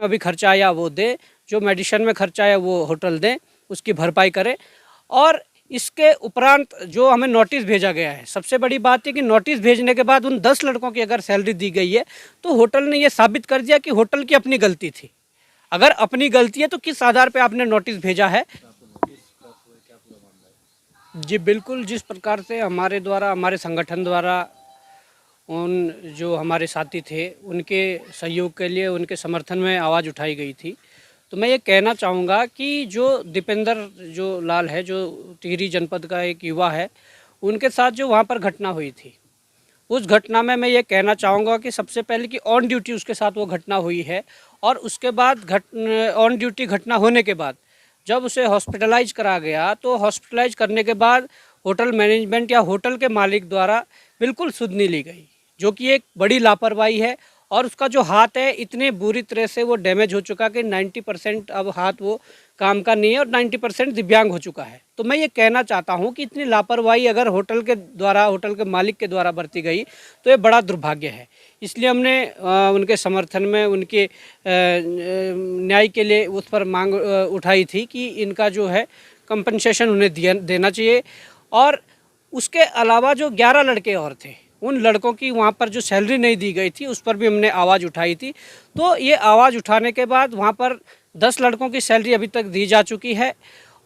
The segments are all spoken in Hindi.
अभी खर्चा आया वो दे, जो मेडिसिन में खर्चा आया वो होटल दें, उसकी भरपाई करें। और इसके उपरांत जो हमें नोटिस भेजा गया है, सबसे बड़ी बात है कि नोटिस भेजने के बाद उन 10 लड़कों की अगर सैलरी दी गई है तो होटल ने ये साबित कर दिया कि होटल की अपनी गलती थी। अगर अपनी गलती है तो किस आधार पे आपने नोटिस भेजा है? जी बिल्कुल, जिस प्रकार से हमारे द्वारा, हमारे संगठन द्वारा उन जो हमारे साथी थे उनके सहयोग के लिए, उनके समर्थन में आवाज़ उठाई गई थी, तो मैं ये कहना चाहूँगा कि जो दीपेंद्र जो लाल है, जो टिहरी जनपद का एक युवा है, उनके साथ जो वहाँ पर घटना हुई थी, उस घटना में मैं ये कहना चाहूँगा कि सबसे पहले कि ऑन ड्यूटी उसके साथ वो घटना हुई है। और उसके बाद ऑन ड्यूटी घटना होने के बाद जब उसे हॉस्पिटलाइज करा गया, तो हॉस्पिटलाइज करने के बाद होटल मैनेजमेंट या होटल के मालिक द्वारा बिल्कुल सुध नहीं ली गई, जो कि एक बड़ी लापरवाही है। और उसका जो हाथ है इतने बुरी तरह से वो डैमेज हो चुका कि 90% अब हाथ वो काम का नहीं है और 90% दिव्यांग हो चुका है। तो मैं ये कहना चाहता हूँ कि इतनी लापरवाही अगर होटल के द्वारा, होटल के मालिक के द्वारा बरती गई तो ये बड़ा दुर्भाग्य है। इसलिए हमने उनके समर्थन में, उनके न्याय के लिए उस पर मांग उठाई थी कि इनका जो है कंपनसेशन उन्हें देना चाहिए। और उसके अलावा जो 11 लड़के और थे, उन लड़कों की वहाँ पर जो सैलरी नहीं दी गई थी उस पर भी हमने आवाज़ उठाई थी। तो ये आवाज़ उठाने के बाद वहाँ पर 10 लड़कों की सैलरी अभी तक दी जा चुकी है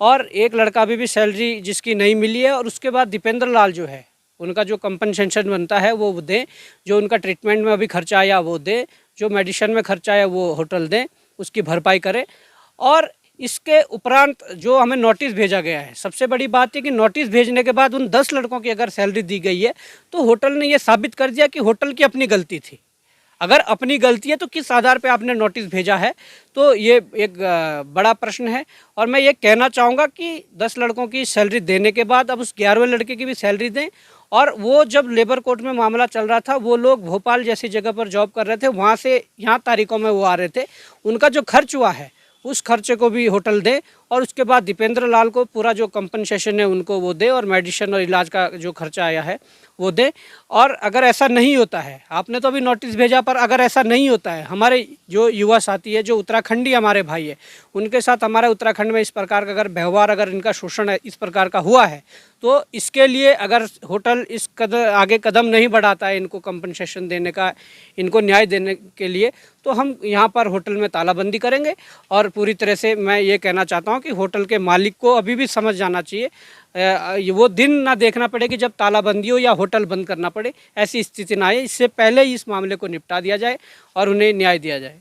और एक लड़का अभी भी सैलरी जिसकी नहीं मिली है। और उसके बाद दीपेंद्र लाल जो है, उनका जो कंपनसेशन बनता है वो दें, जो उनका ट्रीटमेंट में अभी खर्चा आया वो दें, जो मेडिसिन में खर्चा आया वो होटल दें, उसकी भरपाई करें। और इसके उपरांत जो हमें नोटिस भेजा गया है, सबसे बड़ी बात है कि नोटिस भेजने के बाद उन 10 लड़कों की अगर सैलरी दी गई है तो होटल ने ये साबित कर दिया कि होटल की अपनी गलती थी। अगर अपनी गलती है तो किस आधार पे आपने नोटिस भेजा है? तो ये एक बड़ा प्रश्न है। और मैं ये कहना चाहूँगा कि 10 लड़कों की सैलरी देने के बाद अब उस 11वें लड़के की भी सैलरी दें। और वो जब लेबर कोर्ट में मामला चल रहा था, वो लोग भोपाल जैसी जगह पर जॉब कर रहे थे, वहाँ से यहाँ तारीखों में वो आ रहे थे, उनका जो खर्च हुआ है उस खर्चे को भी होटल दे। और उसके बाद दीपेंद्र लाल को पूरा जो कंपनसेशन है उनको वो दे, और मेडिसिन और इलाज का जो खर्चा आया है वो दे। और अगर ऐसा नहीं होता है, आपने तो अभी नोटिस भेजा, पर अगर ऐसा नहीं होता है, हमारे जो युवा साथी है, जो उत्तराखंडी हमारे भाई है, उनके साथ हमारे उत्तराखंड में इस प्रकार का अगर व्यवहार, अगर इनका शोषण है इस प्रकार का हुआ है, तो इसके लिए अगर होटल इस आगे कदम नहीं बढ़ाता है इनको कंपनसेशन देने का, इनको न्याय देने के लिए, तो हम यहाँ पर होटल में तालाबंदी करेंगे। और पूरी तरह से मैं ये कहना चाहता हूँ कि होटल के मालिक को अभी भी समझ जाना चाहिए, वो दिन ना देखना पड़े कि जब तालाबंदी हो या होटल बंद करना पड़े, ऐसी स्थिति ना आए। इससे पहले ही इस मामले को निपटा दिया जाए और उन्हें न्याय दिया जाए।